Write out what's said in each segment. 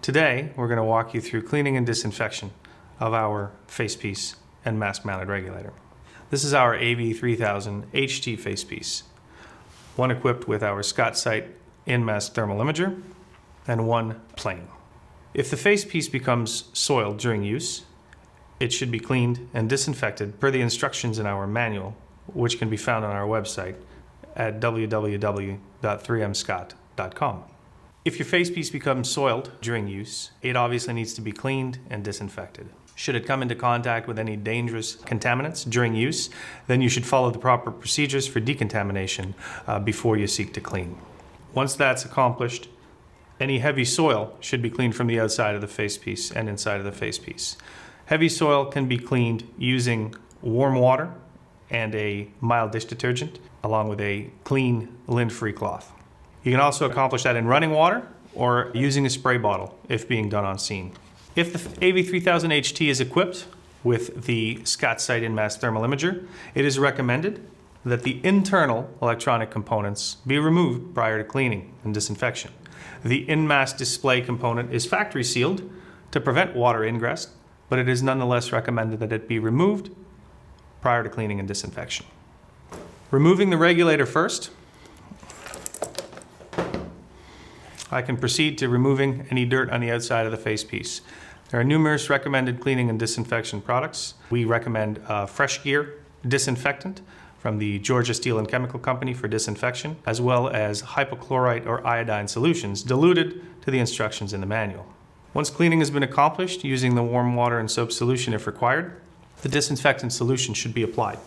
Today, we're going to walk you through cleaning and disinfection of our facepiece and mask-mounted regulator. This is our AV-3000 HT Facepiece, one equipped with our Scott Sight in-mask thermal imager and one plain. If the facepiece becomes soiled during use, it should be cleaned and disinfected per the instructions in our manual, which can be found on our website at www.3mscott.com. If your facepiece becomes soiled during use, it obviously needs to be cleaned and disinfected. Should it come into contact with any dangerous contaminants during use, then you should follow the proper procedures for decontamination before you seek to clean. Once that's accomplished, any heavy soil should be cleaned from the outside of the facepiece and inside of the facepiece. Heavy soil can be cleaned using warm water and a mild dish detergent, along with a clean, lint-free cloth. You can also accomplish that in running water or using a spray bottle if being done on scene. If the AV-3000 HT is equipped with the Scott Sight in-mask thermal imager, it is recommended that the internal electronic components be removed prior to cleaning and disinfection. The in-mask display component is factory sealed to prevent water ingress, but it is nonetheless recommended that it be removed prior to cleaning and disinfection. Removing the regulator first, I can proceed to removing any dirt on the outside of the facepiece. There are numerous recommended cleaning and disinfection products. We recommend Fresh Gear disinfectant from the Georgia Steel and Chemical Company for disinfection, as well as hypochlorite or iodine solutions diluted to the instructions in the manual. Once cleaning has been accomplished using the warm water and soap solution if required, the disinfectant solution should be applied.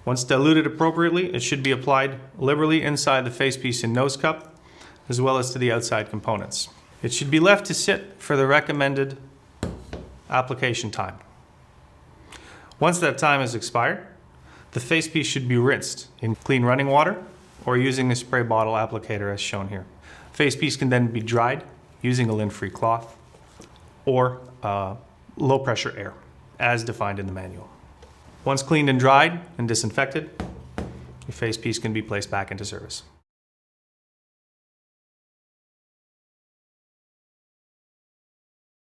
Once diluted appropriately, it should be applied liberally inside the facepiece and nose cup, as well as to the outside components. It should be left to sit for the recommended application time. Once that time has expired, the facepiece should be rinsed in clean running water or using a spray bottle applicator as shown here. Facepiece can then be dried using a lint-free cloth or low pressure air, as defined in the manual. Once cleaned and dried and disinfected, your facepiece can be placed back into service.